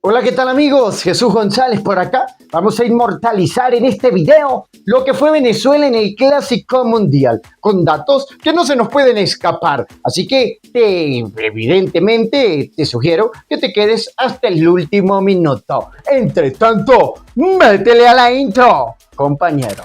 Hola, ¿qué tal amigos? Jesús González por acá. Vamos a inmortalizar en este video lo que fue Venezuela en el Clásico Mundial, con datos que no se nos pueden escapar. Así que evidentemente te sugiero que te quedes hasta el último minuto. Entre tanto, métele a la intro, compañero.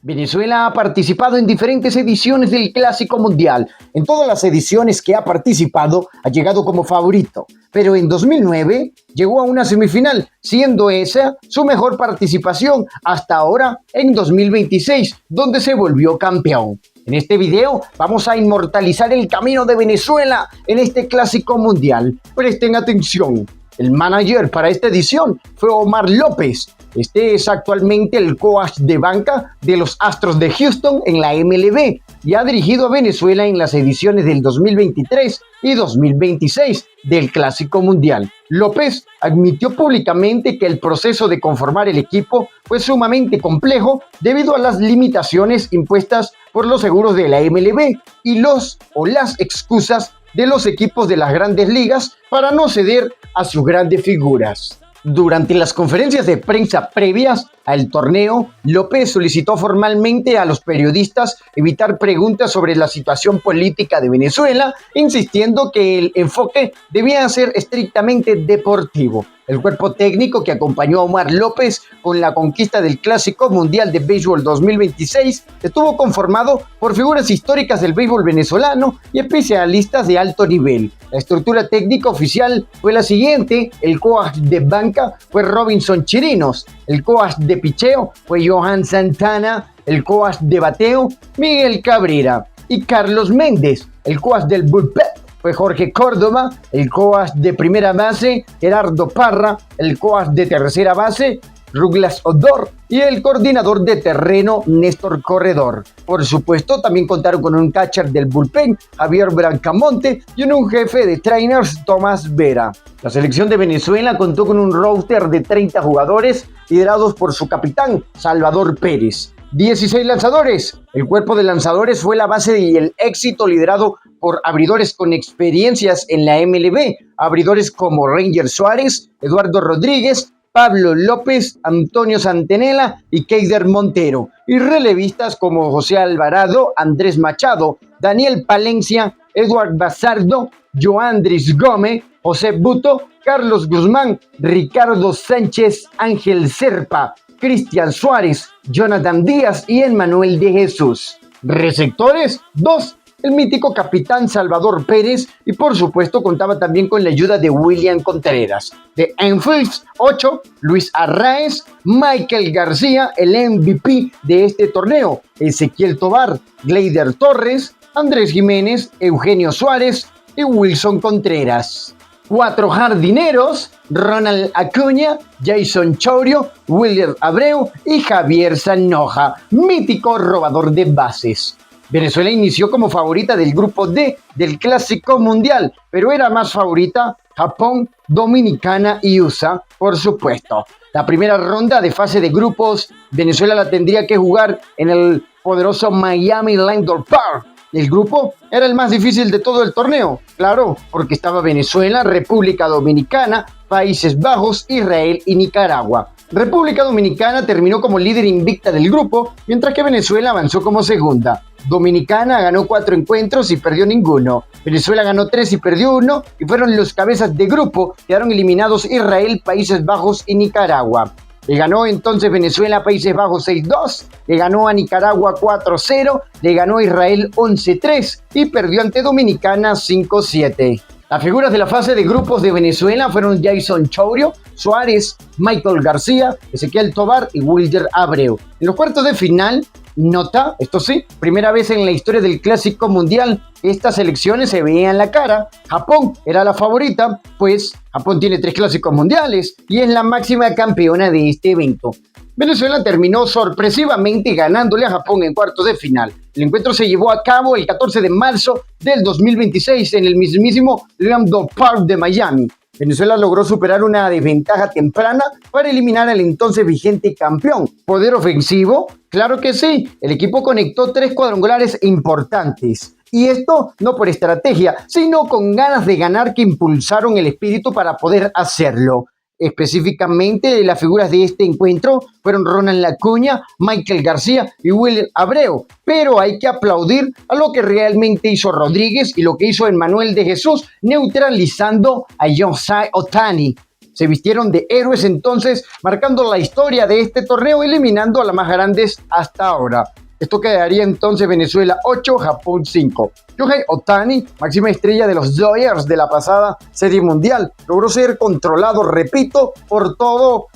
Venezuela ha participado en diferentes ediciones del Clásico Mundial. En todas las ediciones que ha participado ha llegado como favorito, pero en 2009 llegó a una semifinal, siendo esa su mejor participación hasta ahora en 2026, donde se volvió campeón. En este video vamos a inmortalizar el camino de Venezuela en este Clásico Mundial. Presten atención. El manager para esta edición fue Omar López. Este es actualmente el coach de banca de los Astros de Houston en la MLB y ha dirigido a Venezuela en las ediciones del 2023 y 2026 del Clásico Mundial. López admitió públicamente que el proceso de conformar el equipo fue sumamente complejo debido a las limitaciones impuestas por los seguros de la MLB y las excusas de los equipos de las grandes ligas para no ceder a sus grandes figuras. Durante las conferencias de prensa previas al torneo, López solicitó formalmente a los periodistas evitar preguntas sobre la situación política de Venezuela, insistiendo que el enfoque debía ser estrictamente deportivo. El cuerpo técnico que acompañó a Omar López con la conquista del Clásico Mundial de Béisbol 2026 estuvo conformado por figuras históricas del béisbol venezolano y especialistas de alto nivel. La estructura técnica oficial fue la siguiente: el coach de banca fue Robinson Chirinos, el coach de picheo fue Johan Santana, el coach de bateo Miguel Cabrera y Carlos Méndez, el coach del bullpen fue Jorge Córdoba, el coach de primera base Gerardo Parra, el coach de tercera base Douglas Odor y el coordinador de terreno Néstor Corredor. Por supuesto, también contaron con un catcher del bullpen, Javier Brancamonte, y un jefe de trainers, Tomás Vera. La selección de Venezuela contó con un roster de 30 jugadores liderados por su capitán, Salvador Pérez. 16 lanzadores. El cuerpo de lanzadores fue la base del éxito, liderado por abridores con experiencias en la MLB, abridores como Ranger Suárez, Eduardo Rodríguez, Pablo López, Antonio Santenela y Keider Montero, y relevistas como José Alvarado, Andrés Machado, Daniel Palencia, Eduard Bazardo, Joandris Gómez, José Buto, Carlos Guzmán, Ricardo Sánchez, Ángel Serpa, Cristian Suárez, Jonathan Díaz y Emmanuel de Jesús. Receptores, 2. El mítico capitán Salvador Pérez, y por supuesto contaba también con la ayuda de William Contreras. De infields, 8, Luis Arraez, Michael García, el MVP de este torneo, Ezequiel Tobar, Gleider Torres, Andrés Jiménez, Eugenio Suárez y Wilson Contreras. 4 jardineros, Ronald Acuña, Jason Chorio, William Abreu y Javier Zanoja, mítico robador de bases. Venezuela inició como favorita del grupo D del Clásico Mundial, pero era más favorita Japón, Dominicana y USA, por supuesto. La primera ronda de fase de grupos, Venezuela la tendría que jugar en el poderoso Miami Landor Park. El grupo era el más difícil de todo el torneo, claro, porque estaba Venezuela, República Dominicana, Países Bajos, Israel y Nicaragua. República Dominicana terminó como líder invicta del grupo, mientras que Venezuela avanzó como segunda. Dominicana ganó 4 encuentros y perdió ninguno. Venezuela ganó 3 y perdió 1, y fueron los cabezas de grupo. Quedaron eliminados Israel, Países Bajos y Nicaragua. Le ganó entonces Venezuela a Países Bajos 6-2, le ganó a Nicaragua 4-0, le ganó a Israel 11-3 y perdió ante Dominicana 5-7. Las figuras de la fase de grupos de Venezuela fueron Jason Chorio, Suárez, Michael García, Ezequiel Tobar y Wilder Abreu. En los cuartos de final, nota, esto sí, primera vez en la historia del Clásico Mundial, estas selecciones se veían la cara. Japón era la favorita, pues Japón tiene 3 Clásicos Mundiales y es la máxima campeona de este evento. Venezuela terminó sorpresivamente ganándole a Japón en cuartos de final. El encuentro se llevó a cabo el 14 de marzo del 2026 en el mismísimo Landor Park de Miami. Venezuela logró superar una desventaja temprana para eliminar al entonces vigente campeón. ¿Poder ofensivo? Claro que sí. El equipo conectó 3 cuadrangulares importantes. Y esto no por estrategia, sino con ganas de ganar que impulsaron el espíritu para poder hacerlo. Específicamente, las figuras de este encuentro fueron Ronald Acuña, Michael García y William Abreu. Pero hay que aplaudir a lo que realmente hizo Rodríguez y lo que hizo Emmanuel de Jesús, neutralizando a Shohei Ohtani. Se vistieron de héroes entonces, marcando la historia de este torneo, eliminando a las más grandes hasta ahora. Esto quedaría entonces Venezuela 8, Japón 5. Shohei Ohtani, máxima estrella de los Dodgers de la pasada Serie Mundial, logró ser controlado, repito, por todo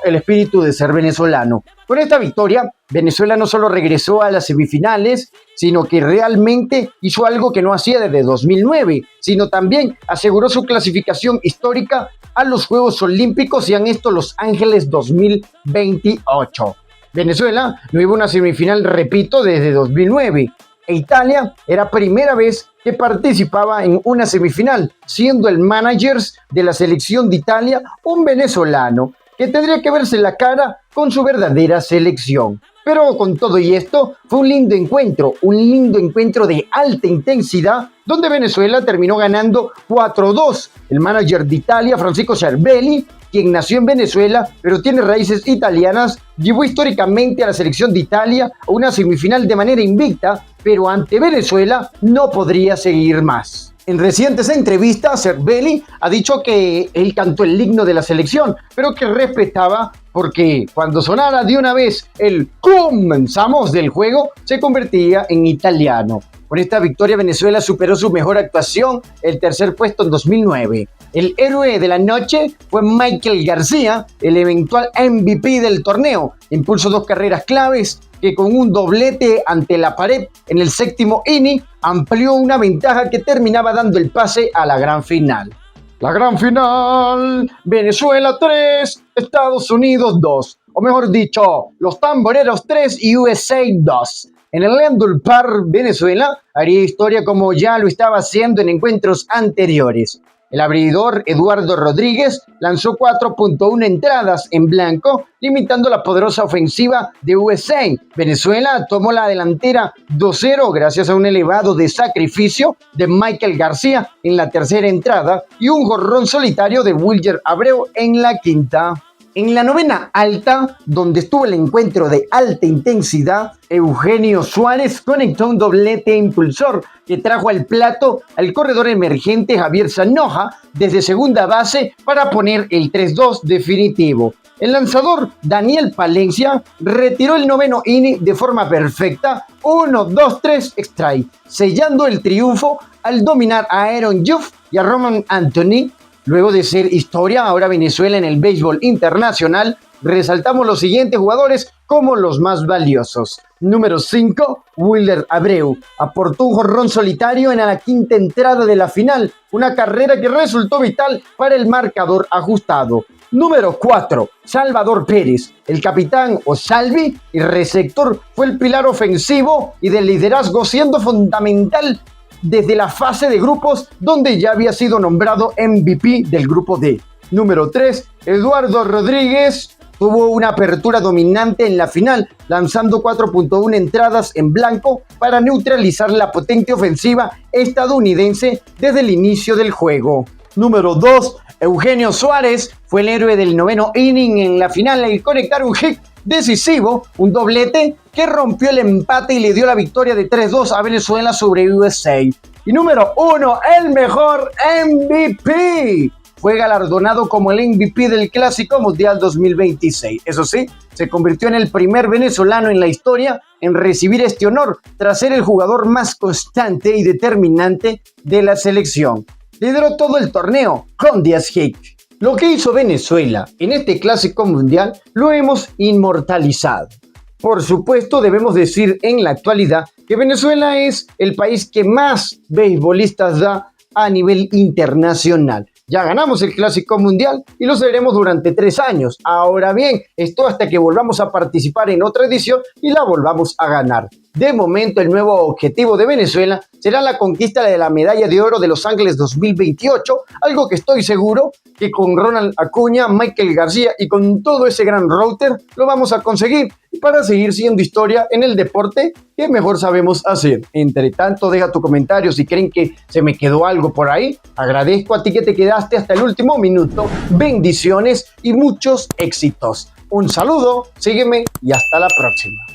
el espíritu de ser venezolano. Con esta victoria, Venezuela no solo regresó a las semifinales, sino que realmente hizo algo que no hacía desde 2009, sino también aseguró su clasificación histórica a los Juegos Olímpicos, sean estos Los Ángeles 2028. Venezuela no iba a una semifinal, repito, desde 2009. E Italia era primera vez que participaba en una semifinal, siendo el manager de la selección de Italia un venezolano que tendría que verse la cara con su verdadera selección. Pero con todo y esto, fue un lindo encuentro de alta intensidad, donde Venezuela terminó ganando 4-2. El manager de Italia, Francisco Cervelli, quien nació en Venezuela, pero tiene raíces italianas, llevó históricamente a la selección de Italia a una semifinal de manera invicta, pero ante Venezuela no podría seguir más. En recientes entrevistas, Cervelli ha dicho que él cantó el himno de la selección, pero que respetaba porque cuando sonara de una vez el comenzamos del juego, se convertía en italiano. Con esta victoria, Venezuela superó su mejor actuación, el tercer puesto en 2009. El héroe de la noche fue Michael García, el eventual MVP del torneo. Impulsó 2 carreras claves que con un doblete ante la pared en el 7º inning amplió una ventaja que terminaba dando el pase a la gran final. La gran final, Venezuela 3, Estados Unidos 2, o mejor dicho, los Tamboreros 3 y USA 2. En el Leandro Park, Venezuela haría historia como ya lo estaba haciendo en encuentros anteriores. El abridor Eduardo Rodríguez lanzó 4.1 entradas en blanco, limitando la poderosa ofensiva de USA. Venezuela tomó la delantera 2-0 gracias a un elevado de sacrificio de Michael García en la tercera entrada y un jonrón solitario de William Abreu en la quinta. En la novena alta, donde estuvo el encuentro de alta intensidad, Eugenio Suárez conectó un doblete impulsor que trajo al plato al corredor emergente Javier Zanoja desde segunda base para poner el 3-2 definitivo. El lanzador Daniel Palencia retiró el 9º inning de forma perfecta, 1-2-3 strike, sellando el triunfo al dominar a Aaron Judge y a Roman Anthony. Luego de ser historia, ahora Venezuela en el béisbol internacional, resaltamos los siguientes jugadores como los más valiosos. Número 5, William Abreu. Aportó un jonrón solitario en la quinta entrada de la final, una carrera que resultó vital para el marcador ajustado. Número 4, Salvador Pérez. El capitán o Salvi y receptor fue el pilar ofensivo y del liderazgo, siendo fundamental desde la fase de grupos donde ya había sido nombrado MVP del grupo D. Número 3, Eduardo Rodríguez tuvo una apertura dominante en la final, lanzando 4.1 entradas en blanco para neutralizar la potente ofensiva estadounidense desde el inicio del juego. Número 2, Eugenio Suárez fue el héroe del 9º inning en la final al conectar un hit decisivo, un doblete que rompió el empate y le dio la victoria de 3-2 a Venezuela sobre USA. Y número 1, el mejor MVP. Fue galardonado como el MVP del Clásico Mundial 2026. Eso sí, se convirtió en el primer venezolano en la historia en recibir este honor, tras ser el jugador más constante y determinante de la selección. Lideró todo el torneo con 10 hits. Lo que hizo Venezuela en este Clásico Mundial lo hemos inmortalizado. Por supuesto, debemos decir en la actualidad que Venezuela es el país que más beisbolistas da a nivel internacional. Ya ganamos el Clásico Mundial y lo seremos durante 3 años. Ahora bien, esto hasta que volvamos a participar en otra edición y la volvamos a ganar. De momento, el nuevo objetivo de Venezuela será la conquista de la medalla de oro de Los Ángeles 2028, algo que estoy seguro que con Ronald Acuña, Michael García y con todo ese gran router lo vamos a conseguir. y para seguir siendo historia en el deporte que mejor sabemos hacer. Entre tanto, deja tu comentario si creen que se me quedó algo por ahí. Agradezco a ti que te quedaste hasta el último minuto. Bendiciones y muchos éxitos. Un saludo, sígueme y hasta la próxima.